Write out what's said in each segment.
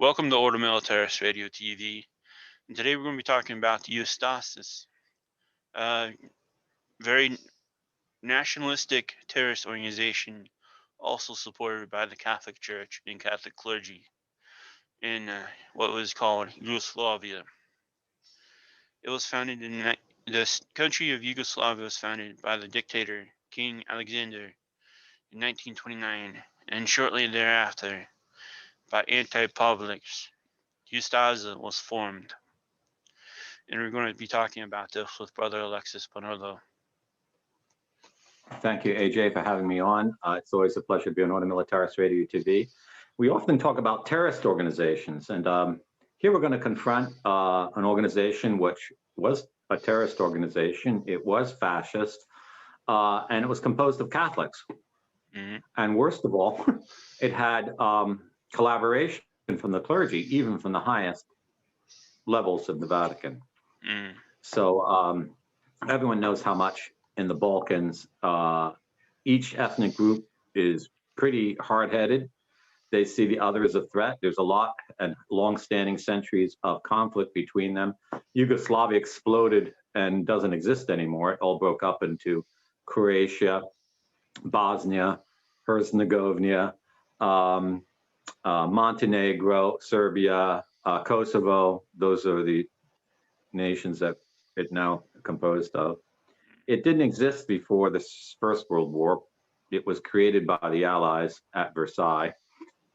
Welcome to Ordo Militaris Radio TV. And today we're going to be talking about the Eustasis, a very nationalistic terrorist organization, also supported by the Catholic Church and Catholic clergy in what was called Yugoslavia. It was founded in the country of Yugoslavia was founded by the dictator King Alexander in 1929, and shortly thereafter by anti-Pavliks. Eustasia was formed. And we're going to be talking about this with Brother Alexis Bonarlo. Thank you, AJ, for having me on. It's always a pleasure to be on Ordo Militaris Radio TV. We often talk about terrorist organizations, and here we're going to confront an organization which was a terrorist organization. It was fascist, and it was composed of Catholics. Mm-hmm. And worst of all, it had collaboration from the clergy, even from the highest levels of the Vatican. Mm. So everyone knows how much in the Balkans, each ethnic group is pretty hard-headed. They see the other as a threat. There's a lot and long-standing centuries of conflict between them. Yugoslavia exploded and doesn't exist anymore. It all broke up into Croatia, Bosnia, Herzegovina, Montenegro, Serbia, Kosovo. Those are the nations that it now composed of. It didn't exist before the First World War. It was created by the Allies at Versailles,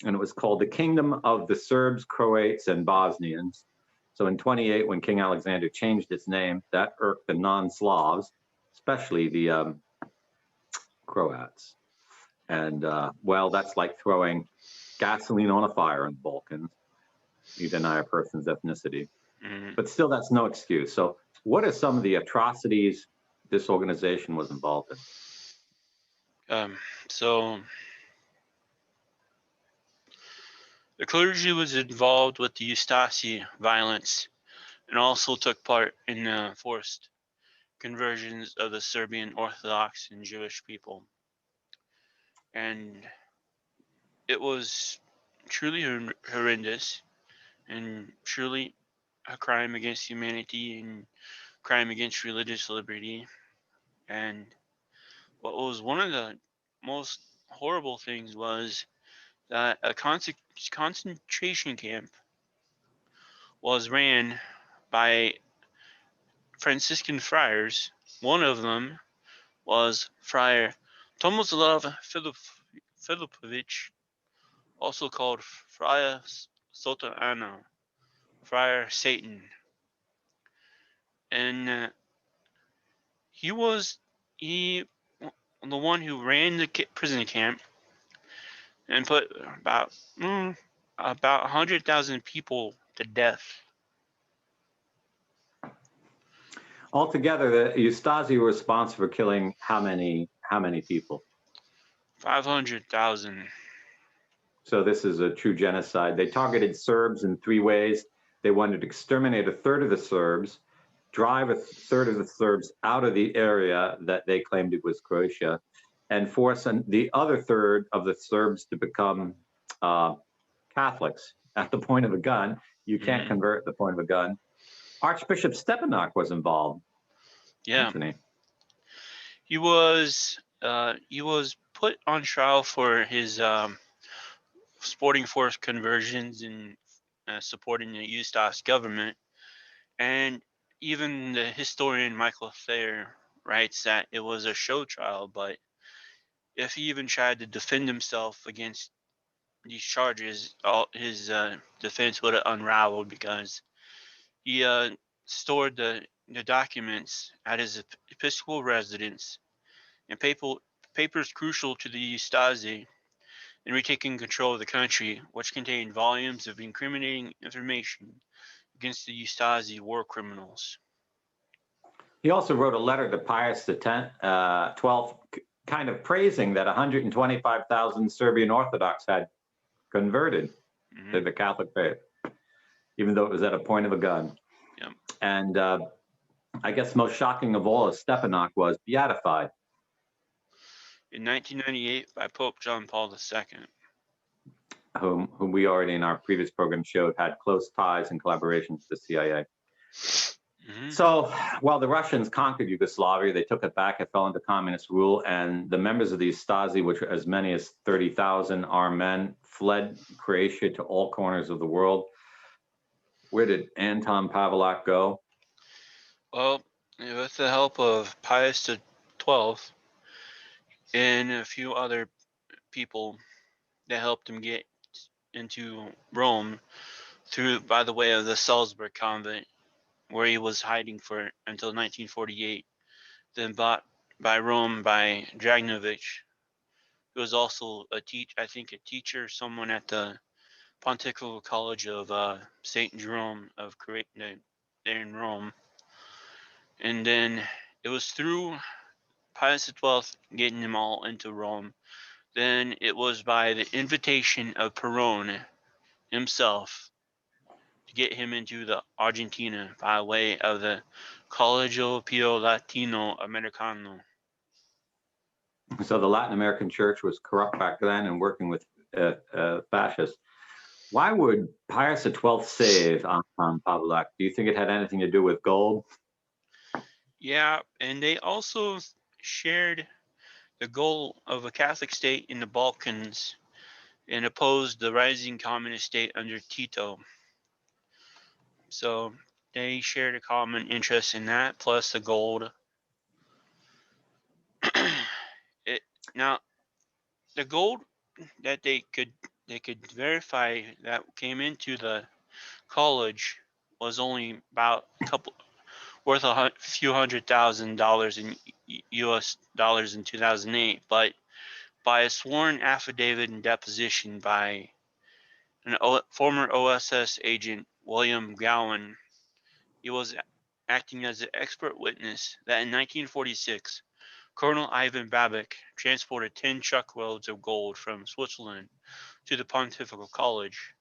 and it was called the Kingdom of the Serbs, Croats, and Bosnians. So in 28, when King Alexander changed its name, that irked the non-Slavs, especially the Croats. And well, that's like throwing gasoline on a fire in the Balkans. You deny a person's ethnicity. Mm-hmm. But still, that's no excuse. So what are some of the atrocities this organization was involved in? So the clergy was involved with the Ustasi violence and also took part in the forced conversions of the Serbian Orthodox and Jewish people. And it was truly horrendous and truly a crime against humanity and crime against religious liberty. And what was one of the most horrible things was that a concentration camp was ran by Franciscan friars. One of them was Friar Tomislav Filipovich, also called Friar Sotana, Friar Satan. And he was the one who ran the prison camp and put about 100,000 people to death. Altogether, the Ustasi were responsible for killing how many people? 500,000. So this is a true genocide. They targeted Serbs in three ways. They wanted to exterminate a third of the Serbs, drive a third of the Serbs out of the area that they claimed it was Croatia, and force the other third of the Serbs to become Catholics at the point of a gun. You can't convert at the point of a gun. Archbishop Stepanak was involved. Yeah, Anthony. He was put on trial for his sporting force conversions and supporting the Eustace government. And even the historian Michael Thayer writes that it was a show trial, but if he even tried to defend himself against these charges, all his defense would have unraveled because he stored the documents at his episcopal residence and papers crucial to the Stasi in retaking control of the country, which contained volumes of incriminating information against the Stasi war criminals. He also wrote a letter to Pius XII, kind of praising that 125,000 Serbian Orthodox had converted to the Catholic faith, even though it was at a point of a gun. Yep. And I guess most shocking of all is Stepanak was beatified. In 1998 by Pope John Paul II. whom we already in our previous program showed had close ties and collaboration with the CIA. Mhm. So while the Russians conquered Yugoslavia, they took it back, it fell into communist rule, and the members of the Stasi, which were as many as 30,000 armed men, fled Croatia to all corners of the world. Where did Anton Pavlak go? Well, with the help of Pius the 12th and a few other people that helped him get into Rome through by the way of the Salzburg convent, where he was hiding for until 1948, then bought by Rome by Dragnovich, who was also a teacher, someone at the Pontifical College of Saint Jerome of there in Rome. And then it was through Pius XII getting them all into Rome. Then it was by the invitation of Perón himself to get him into the Argentina by way of the Colegio Pio Latino Americano. So the Latin American church was corrupt back then and working with fascists. Why would Pius XII save Anton Pavlak? Do you think it had anything to do with gold? Yeah, and they also shared the goal of a Catholic state in the Balkans and opposed the rising communist state under Tito. So they shared a common interest in that, plus the gold. Now, the gold that they could verify that came into the college was only about worth a few $100,000 in U.S. dollars in 2008, but by a sworn affidavit and deposition by a former OSS agent, William Gowan, he was acting as an expert witness that in 1946, Colonel Ivan Babik transported 10 truckloads of gold from Switzerland to the Pontifical College,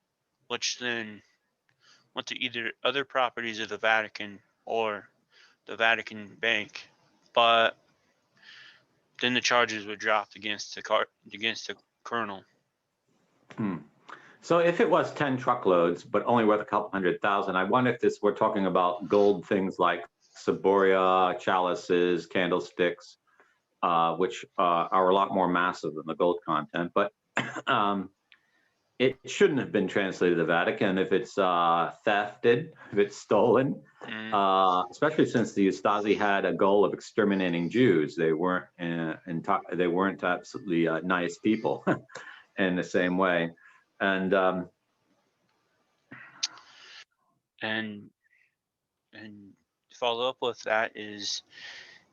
which then went to either other properties of the Vatican or the Vatican Bank. But then the charges were dropped against the colonel. So if it was 10 truckloads, but only worth a couple 100,000, I wonder if we're talking about gold things like ciboria, chalices, candlesticks, which are a lot more massive than the gold content. But it shouldn't have been translated to the Vatican if it's thefted, if it's stolen, especially since the Stasi had a goal of exterminating Jews. They weren't absolutely nice people in the same way. And to follow up with that is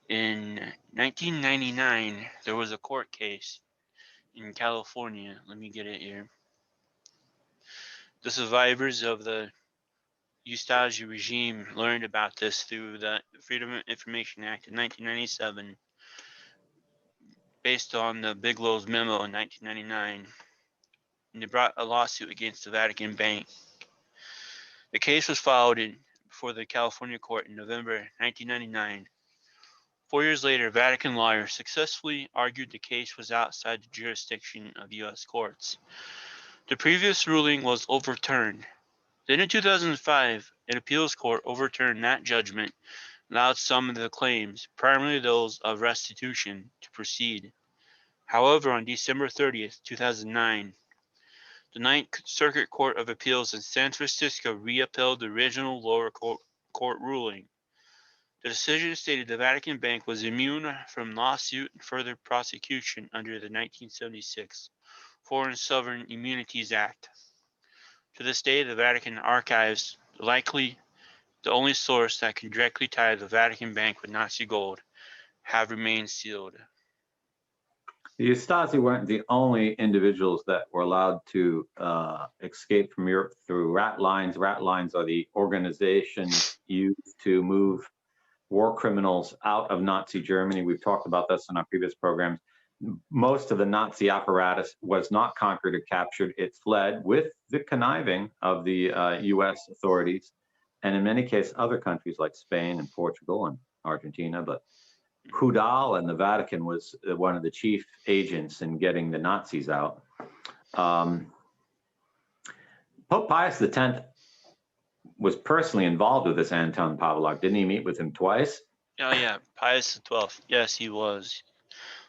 in 1999 there was a court case in California. Let me get it here. The survivors of the Stasi regime learned about this through the Freedom of Information Act of 1997, based on the Bigelow's memo in 1999, and they brought a lawsuit against the Vatican Bank. The case was filed before the California court in November 1999. 4 years later, Vatican lawyers successfully argued the case was outside the jurisdiction of U.S. courts. The previous ruling was overturned. Then in 2005, an appeals court overturned that judgment, allowed some of the claims, primarily those of restitution, to proceed. However, on December 30th, 2009, the Ninth Circuit Court of Appeals in San Francisco re-upheld the original lower court ruling. The decision stated the Vatican Bank was immune from lawsuit and further prosecution under the 1976 Foreign Sovereign Immunities Act. To this day, the Vatican archives, likely the only source that can directly tie the Vatican Bank with Nazi gold, have remained sealed. The Stasi weren't the only individuals that were allowed to escape from Europe through rat lines. Rat lines are the organizations used to move war criminals out of Nazi Germany. We've talked about this in our previous programs. Most of the Nazi apparatus was not conquered or captured. It fled with the conniving of the US authorities, and in many cases, other countries like Spain and Portugal and Argentina. But Hudal and the Vatican was one of the chief agents in getting the Nazis out. Pope Pius X was personally involved with this Anton Pavlak. Didn't he meet with him twice? Oh yeah, Pius XII. Yes, he was.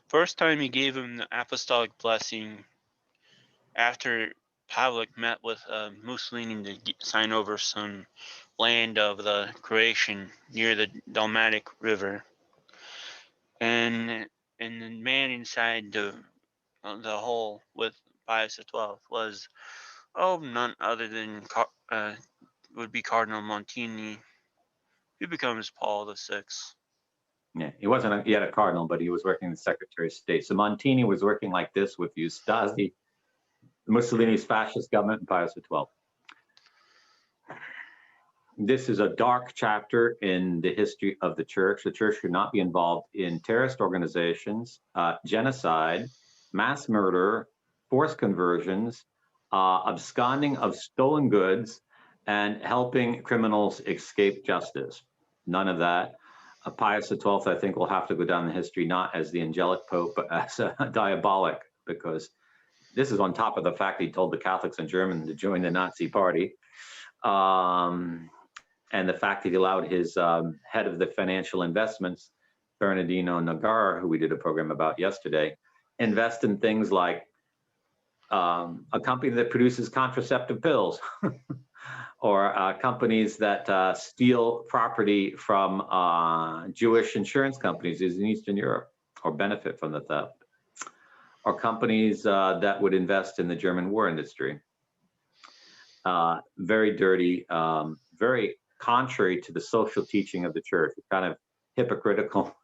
First time he gave him the apostolic blessing after Pavlik met with Mussolini to sign over some land of the Croatian near the Dalmatic River, and the man inside the hole with Pius XII was none other than would be Cardinal Montini, who becomes Paul VI. Yeah, he wasn't yet a cardinal, but he was working as Secretary of State. So Montini was working like this with Stasi, Mussolini's fascist government, and Pius XII. This is a dark chapter in the history of the church. The church should not be involved in terrorist organizations, genocide, mass murder, forced conversions, absconding of stolen goods, and helping criminals escape justice. None of that. Pius XII, I think, will have to go down in history not as the angelic pope, but as a diabolic, because this is on top of the fact he told the Catholics in Germany to join the Nazi party. And the fact that he allowed his head of the financial investments, Bernardino Nogueira, who we did a program about yesterday, invest in things like a company that produces contraceptive pills or companies that steal property from Jewish insurance companies in Eastern Europe or benefit from the theft, or companies that would invest in the German war industry. Very dirty, very contrary to the social teaching of the church. It's kind of hypocritical.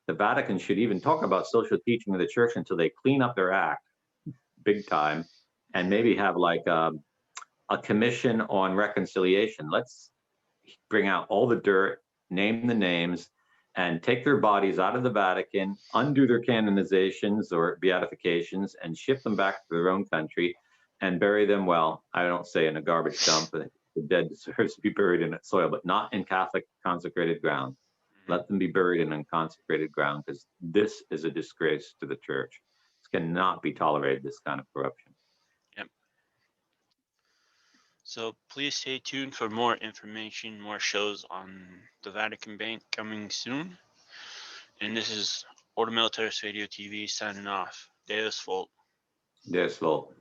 The Vatican should even talk about social teaching of the church until they clean up their act big time, and maybe have like a commission on reconciliation. Let's bring out all the dirt, name the names, and take their bodies out of the Vatican, undo their canonizations or beatifications, and ship them back to their own country and bury them, well, I don't say in a garbage dump, but the dead deserves to be buried in its soil, but not in Catholic consecrated ground. Let them be buried in unconsecrated ground, because this is a disgrace to the church. This cannot be tolerated, this kind of corruption. Yep. So please stay tuned for more information, more shows on the Vatican Bank coming soon. And this is Ordo Militaris Radio TV signing off. Deus Volt. Deus Volt.